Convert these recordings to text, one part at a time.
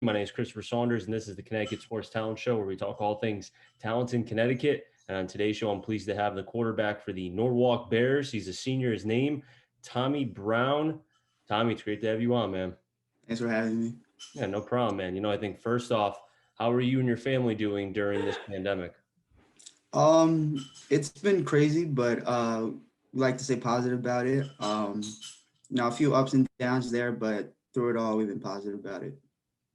My name is Christopher Saunders, and this is the Connecticut Sports Talent Show, where we talk all things talent in Connecticut. And on today's show, I'm pleased to have the quarterback for the Norwalk Bears. He's a senior. His name, Tommy Brown. Tommy, it's great to have you on, man. Thanks for having me. Yeah, no problem, man. I think first off, how are you and your family doing during this pandemic? It's been crazy, but we like to stay positive about it. A few ups and downs there, but through it all, we've been positive about it.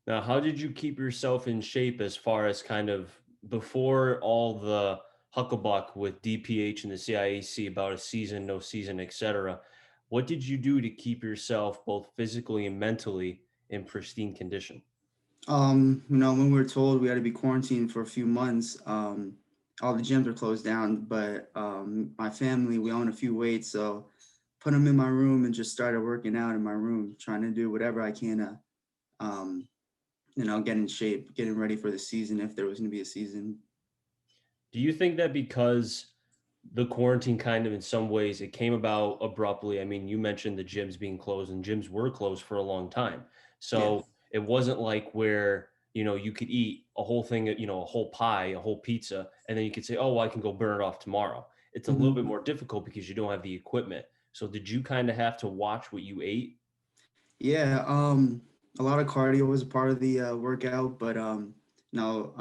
Now, how did you keep yourself in shape as far as kind of before all the hucklebuck with DPH and the CIAC about a season, no season, etc.? What did you do to keep yourself both physically and mentally in pristine condition? When we were told we had to be quarantined for a few months, all the gyms were closed down. But my family, we own a few weights, so put them in my room and just started working out in my room, trying to do whatever I can to, um, get in shape, getting ready for the season if there was going to be a season. Do you think that because the quarantine kind of in some ways it came about abruptly? I mean, you mentioned the gyms being closed, and gyms were closed for a long time. Yeah. So it wasn't like where, you could eat a whole thing, a whole pie, a whole pizza, and then you could say, oh, well, I can go burn it off tomorrow. It's a little bit hmm more difficult because you don't have the equipment. So did you kind of have to watch what you ate? Yeah, a lot of cardio was a part of the workout, but no,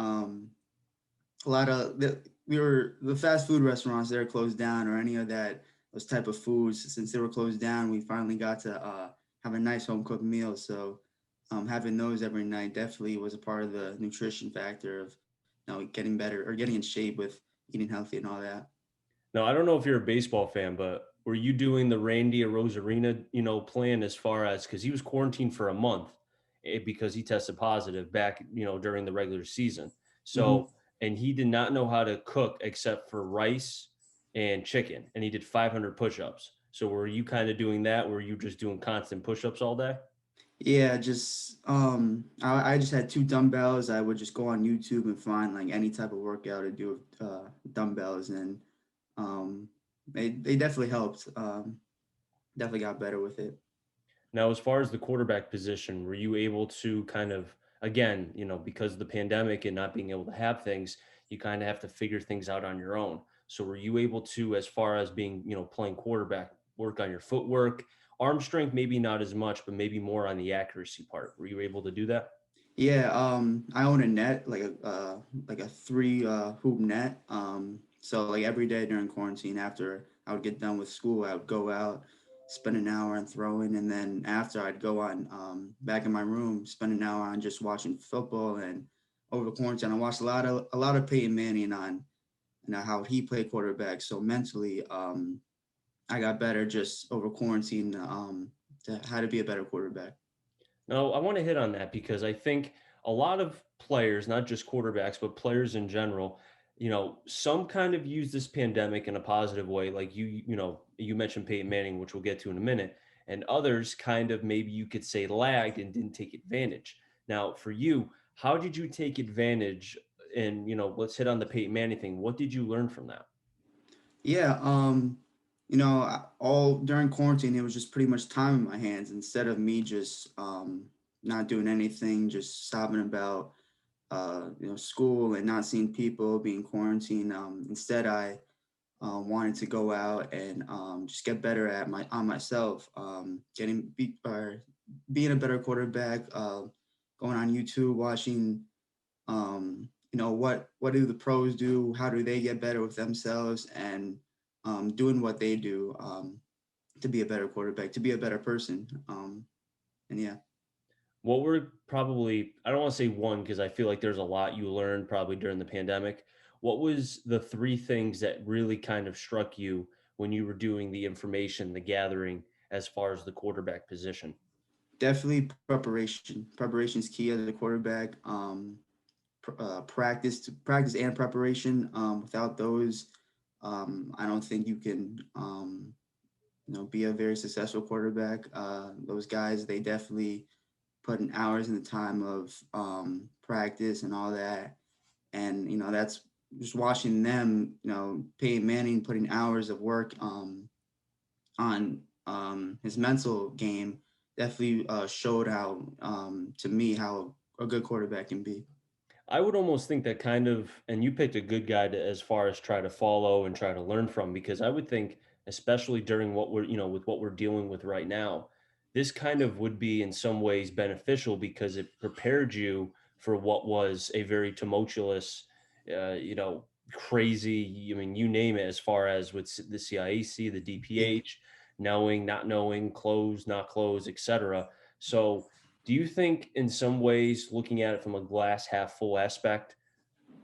a lot of the fast food restaurants they're closed down or any of that those type of foods since they were closed down. We finally got to have a nice home cooked meal, so having those every night definitely was a part of the nutrition factor of getting better or getting in shape with eating healthy and all that. Now, I don't know if you're a baseball fan, but were you doing the Randy Rosarina, plan as far as because he was quarantined for a month because he tested positive back, during the regular season. hmm So, and he did not know how to cook except for rice and chicken, and he did 500 push-ups. So, were you kind of doing that? Were you just doing constant push-ups all day? Yeah, just I just had two dumbbells. I would just go on YouTube and find like any type of workout to do with dumbbells, and um, they definitely helped. Definitely got better with it. Now, as far as the quarterback position, were you able to kind of, again, because of the pandemic and not being able to have things, you kind of have to figure things out on your own. So, were you able to, as far as being, playing quarterback, work on your footwork, arm strength, maybe not as much, but maybe more on the accuracy part? Were you able to do that? Yeah, I own a net like a three hoop net. So like every day during quarantine, after I would get done with school, I would go out, spend an hour on throwing, and then after I'd go on back in my room, spend an hour on just watching football. And over the quarantine, I watched a lot of Peyton Manning on and how he played quarterback. So mentally, I got better just over quarantine to how to be a better quarterback. No, I want to hit on that because I think a lot of players, not just quarterbacks, but players in general, some kind of use this pandemic in a positive way. Like you mentioned Peyton Manning, which we'll get to in a minute, and others kind of maybe you could say lagged and didn't take advantage. Now, for you, how did you take advantage? And let's hit on the Peyton Manning thing. What did you learn from that? Yeah, all during quarantine, it was just pretty much time in my hands instead of me just not doing anything, just sobbing about school and not seeing people, being quarantined. Instead, I wanted to go out and just get better at my on myself, being a better quarterback. Going on YouTube, watching what do the pros do, how do they get better with themselves, and doing what they do to be a better quarterback, to be a better person. And yeah. What were probably, I don't want to say one because I feel like there's a lot you learned probably during the pandemic. What was the three things that really kind of struck you when you were doing the information, the gathering, as far as the quarterback position? Definitely preparation. Preparation is key as a quarterback. Practice and preparation. Without those, I don't think you can, be a very successful quarterback. Those guys, they definitely put in hours in the time of practice and all that, and that's just watching them. Peyton Manning putting hours of work on his mental game definitely showed how to me how a good quarterback can be. I would almost think that kind of, and you picked a good guy to, as far as try to follow and try to learn from, because I would think, especially during what we're, with what we're dealing with right now, this kind of would be in some ways beneficial because it prepared you for what was a very tumultuous, crazy, I mean, you name it, as far as with the CIAC, the Yeah. DPH, knowing, not knowing, close, not close, etc. So, do you think, in some ways, looking at it from a glass half full aspect,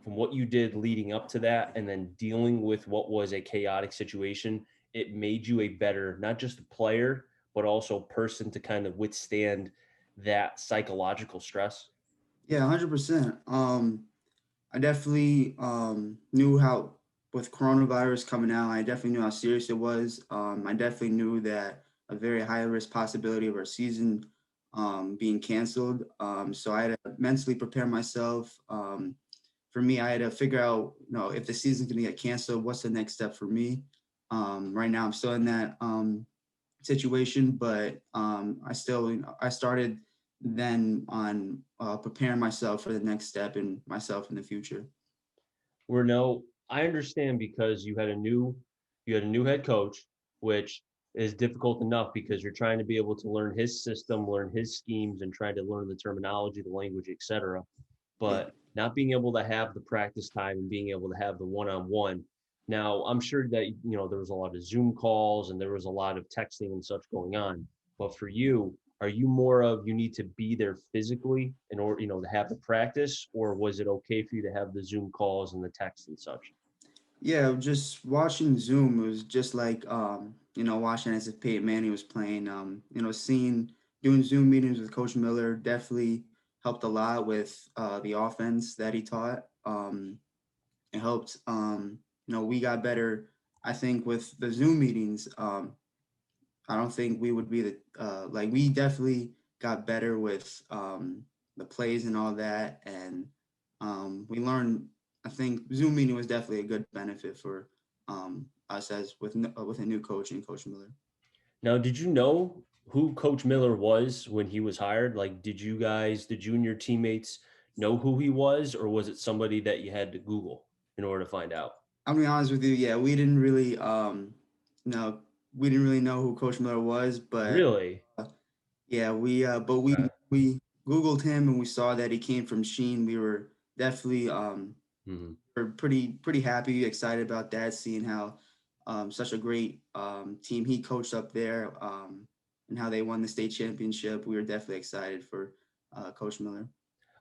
from what you did leading up to that and then dealing with what was a chaotic situation, it made you a better, not just a player, but also person to kind of withstand that psychological stress? Yeah, 100%. I definitely knew how with coronavirus coming out, I definitely knew how serious it was. I definitely knew that a very high risk possibility of our season being canceled. So I had to mentally prepare myself. For me, I had to figure out, if the season's going to get canceled, what's the next step for me? Right now, I'm still in that situation, but I still, I started then on preparing myself for the next step and myself in the future. Where no, I understand because you had a new head coach, which is difficult enough because you're trying to be able to learn his system, learn his schemes, and try to learn the terminology, the language, etc. Yeah. But not being able to have the practice time and being able to have the one-on-one. Now, I'm sure that there was a lot of Zoom calls and there was a lot of texting and such going on. But for you, are you more of you need to be there physically in order, to have the practice, or was it okay for you to have the Zoom calls and the text and such? Yeah, just watching Zoom was just like watching as if Peyton Manning was playing. Seeing doing Zoom meetings with Coach Miller definitely helped a lot with the offense that he taught. It helped. We got better. I think with the Zoom meetings, I don't think we would be the like we definitely got better with the plays and all that, and we learned. I think Zoom meeting was definitely a good benefit for us as with a new coach and Coach Miller. Now, did you know who Coach Miller was when he was hired? Like, did you and your teammates know who he was, or was it somebody that you had to Google in order to find out? I'll be honest with you. Yeah, no, we didn't really know who Coach Miller was, but Really? uh, yeah, but Okay. we Googled him and we saw that he came from Sheen. We were definitely Mhm. we're pretty happy, excited about that, seeing how such a great team he coached up there and how they won the state championship. We were definitely excited for Coach Miller.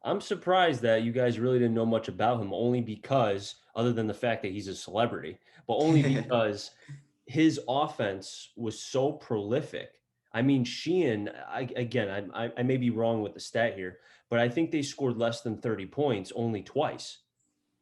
I'm surprised that you guys really didn't know much about him, only because, other than the fact that he's a celebrity, but only because his offense was so prolific. I mean, Sheehan, again, I may be wrong with the stat here, but I think they scored less than 30 points only twice,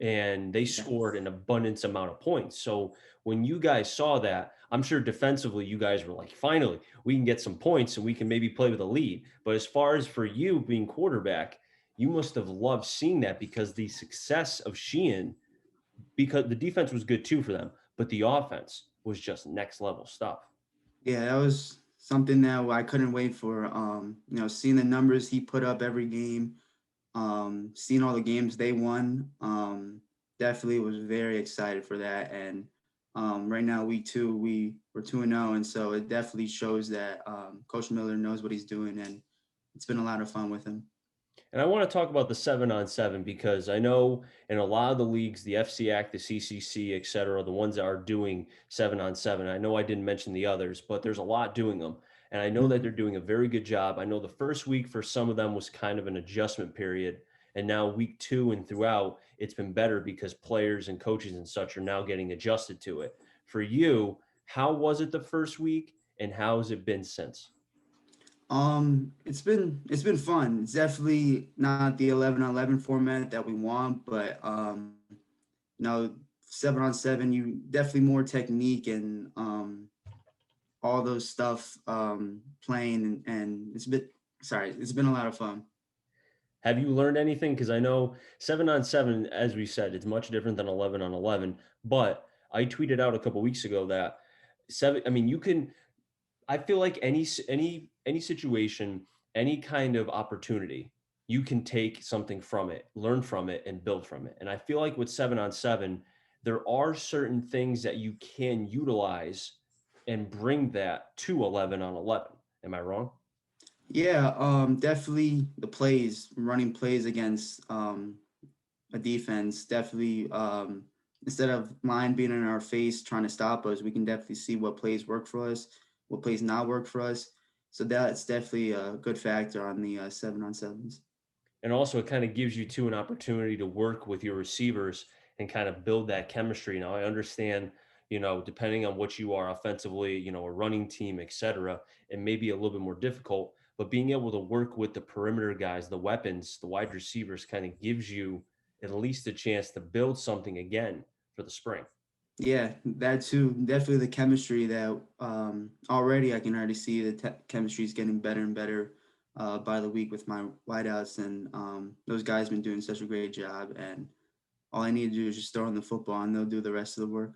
and they Yeah, scored an abundance amount of points. So when you guys saw that, I'm sure defensively you guys were like, finally, we can get some points and we can maybe play with a lead. But as far as for you being quarterback, you must have loved seeing that because the success of Sheehan, because the defense was good too for them, but the offense was just next level stuff. yeah, that was something that I couldn't wait for. Seeing the numbers he put up every game, seeing all the games they won, definitely was very excited for that. And right now, week two, we're 2-0, and so it definitely shows that Coach Miller knows what he's doing, and it's been a lot of fun with him. And I want to talk about the 7-on-7 because I know in a lot of the leagues, the FCAC, the CCC, et cetera, the ones that are doing 7-on-7. I know I didn't mention the others, but there's a lot doing them. And I know that Mhm. they're doing a very good job. I know the first week for some of them was kind of an adjustment period. And now week two and throughout, it's been better because players and coaches and such are now getting adjusted to it. For you, how was it the first week and how has it been since? It's been fun. It's definitely not the 11-on-11 format that we want, but 7-on-7, you definitely more technique and all those stuff playing, and it's been a lot of fun. Have you learned anything? Because I know 7-on-7, as we said, it's much different than 11-on-11. But I tweeted out a couple weeks ago that seven. I mean, you can. I feel like any situation, any kind of opportunity. you can take something from it, learn from it, and build from it. And I feel like with 7-on-7, there are certain things that you can utilize and bring that to 11-on-11. Am I wrong? Yeah, definitely the plays, running plays against a defense, definitely instead of mine being in our face trying to stop us, we can definitely see what plays work for us, what plays not work for us. So that's definitely a good factor on the 7-on-7s. And also, it kind of gives you too an opportunity to work with your receivers and kind of build that chemistry. Now, I understand, depending on what you are offensively, a running team, etc., it may be a little bit more difficult, but being able to work with the perimeter guys, the weapons, the wide receivers kind of gives you at least a chance to build something again for the spring. Yeah, that too. Definitely the chemistry that already I can already see the chemistry is getting better and better by the week with my wideouts, and those guys been doing such a great job. And all I need to do is just throw in the football, and they'll do the rest of the work.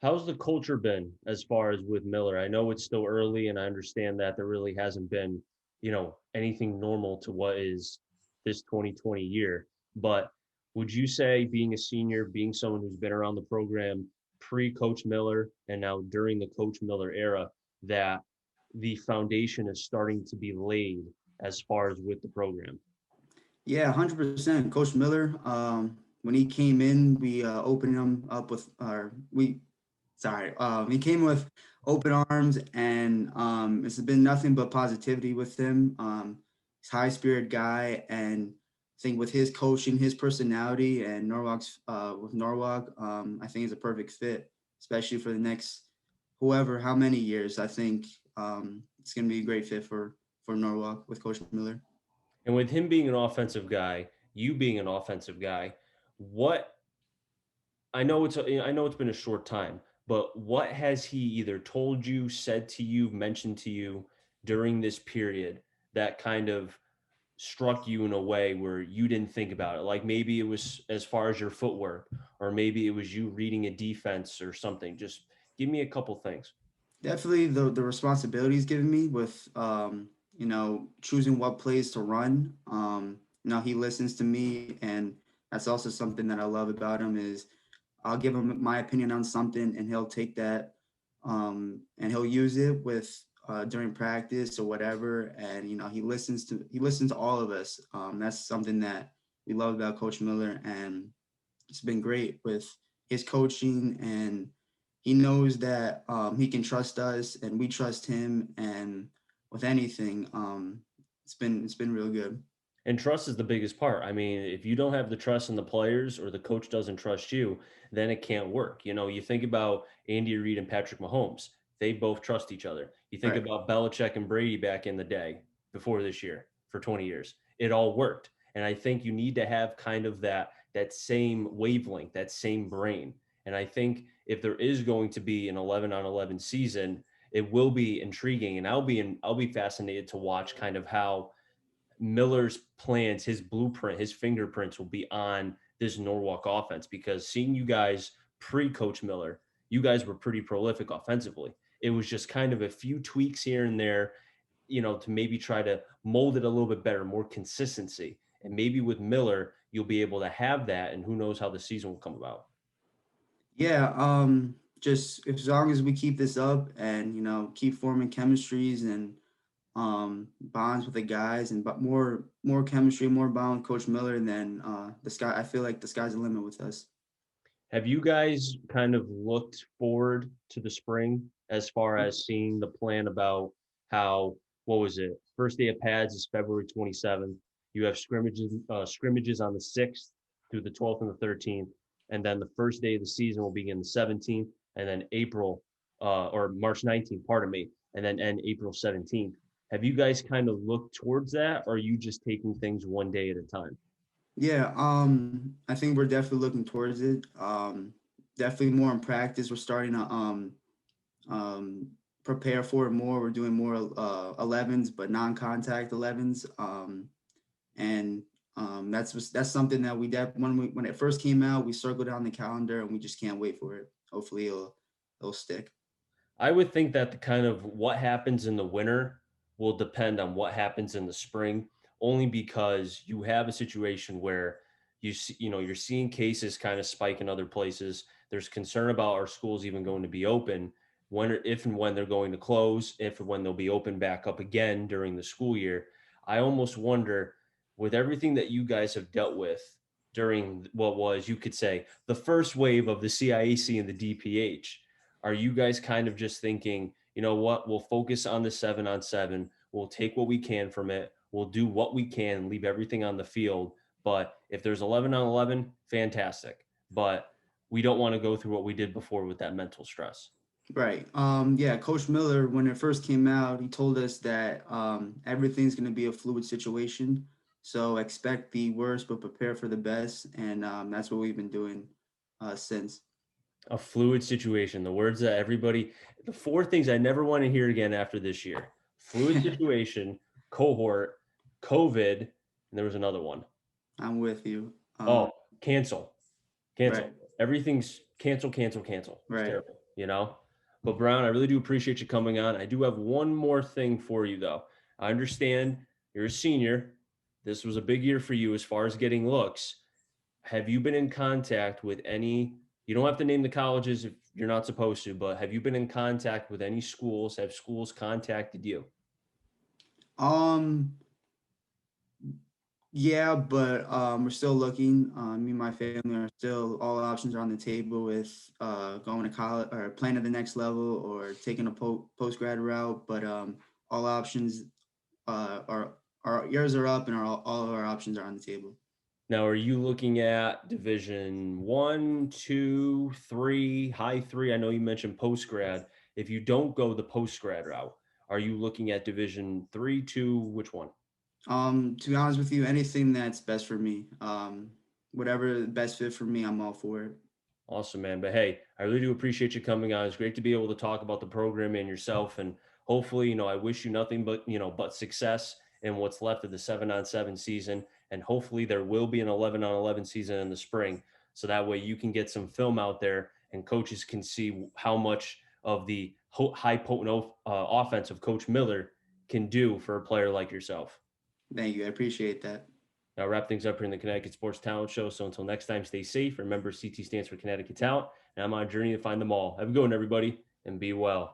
How's the culture been as far as with Miller? I know it's still early, and I understand that there really hasn't been, anything normal to what is this 2020 year. But would you say being a senior, being someone who's been around the program pre-Coach Miller and now during the Coach Miller era, that the foundation is starting to be laid as far as with the program? Yeah, 100%. Coach Miller, when he came in, we opened him up with our we sorry, he came with open arms, and it's been nothing but positivity with him. He's a high spirit guy, and I think with his coaching, his personality, and Norwalk's with Norwalk, I think he's a perfect fit, especially for the next how many years. I think it's gonna be a great fit for Norwalk with Coach Miller. And with him being an offensive guy, you being an offensive guy, what I know it's been a short time, but what has he either told you, said to you, mentioned to you during this period that kind of struck you in a way where you didn't think about it? Like maybe it was as far as your footwork, or maybe it was you reading a defense or something. Just give me a couple things. Definitely the responsibilities given me with choosing what plays to run. He listens to me, and that's also something that I love about him is I'll give him my opinion on something, and he'll take that and he'll use it with during practice or whatever. And he listens to all of us. That's something that we love about Coach Miller, and it's been great with his coaching, and he knows that he can trust us and we trust him, and with anything it's been real good. And trust is the biggest part. I mean, if you don't have the trust in the players or the coach doesn't trust you, then it can't work. You think about Andy Reid and Patrick Mahomes. They both trust each other. You think Right. about Belichick and Brady back in the day before this year for 20 years. It all worked. And I think you need to have kind of that same wavelength, that same brain. And I think if there is going to be an 11-on-11 season, it will be intriguing, and I'll be fascinated to watch kind of how Miller's plans, his blueprint, his fingerprints will be on this Norwalk offense, because seeing you guys pre Coach Miller, you guys were pretty prolific offensively. It was just kind of a few tweaks here and there, to maybe try to mold it a little bit better, more consistency. And maybe with Miller, you'll be able to have that, and who knows how the season will come about. Yeah, just as long as we keep this up and keep forming chemistries and bonds with the guys, and but more chemistry, more bond with Coach Miller, then the sky I feel like the sky's the limit with us. Have you guys kind of looked forward to the spring as far as seeing the plan about how, what was it? First day of pads is February 27th. You have scrimmages on the 6th through the 12th and the 13th. And then the first day of the season will begin the 17th, and then or March 19th, pardon me, and then end April 17th. Have you guys kind of looked towards that, or are you just taking things one day at a time? Yeah, I think we're definitely looking towards it. Definitely more in practice. We're starting to um, prepare for it more. We're doing more 11s, but non-contact 11s. And that's something that when it first came out, we circled down the calendar, and we just can't wait for it. Hopefully, it'll stick. I would think that the kind of what happens in the winter will depend on what happens in the spring. only because you have a situation where you're seeing cases kind of spike in other places. There's concern about our schools even going to be open, when, if and when they're going to close, if and when they'll be open back up again during the school year. I almost wonder, with everything that you guys have dealt with during what was, you could say, the first wave of the CIAC and the DPH, are you guys kind of just thinking, you know what, we'll focus on the 7-on-7, we'll take what we can from it, we'll do what we can, leave everything on the field. But if there's 11-on-11, fantastic. But we don't want to go through what we did before with that mental stress. Right. Yeah, Coach Miller, when it first came out, he told us that everything's going to be a fluid situation. So expect the worst, but prepare for the best. And that's what we've been doing since. A fluid situation. The words that everybody, the four things I never want to hear again after this year: fluid situation, cohort, COVID, and there was another one. I'm with you. Oh, cancel, Right. cancel. Everything's cancel, cancel, cancel. It's Right. terrible, you know? But Brown, I really do appreciate you coming on. I do have one more thing for you, though. I understand you're a senior. This was a big year for you as far as getting looks. Have you been in contact with any, you don't have to name the colleges if you're not supposed to, but have you been in contact with any schools? Have schools contacted you? Um, yeah, but we're still looking. Me and my family are still, all options are on the table with going to college or playing at the next level or taking a post grad route. But all options are our ears are up and all of our options are on the table. Now, are you looking at division one, two, three, high three? I know you mentioned post grad. If you don't go the post grad route, are you looking at division three, two, which one? To be honest with you, anything that's best for me, whatever the best fit for me, I'm all for it. Awesome, man. But hey, I really do appreciate you coming on. It's great to be able to talk about the program and yourself. And hopefully, I wish you nothing but, but success in what's left of the 7-on-7 season. And hopefully there will be an 11-on-11 season in the spring. So that way you can get some film out there and coaches can see how much of the high potent offense of Coach Miller can do for a player like yourself. Thank you. I appreciate that. Now, wrap things up here in the Connecticut Sports Talent Show. So until next time, stay safe. Remember, CT stands for Connecticut Talent, and I'm on a journey to find them all. Have a good one, everybody, and be well.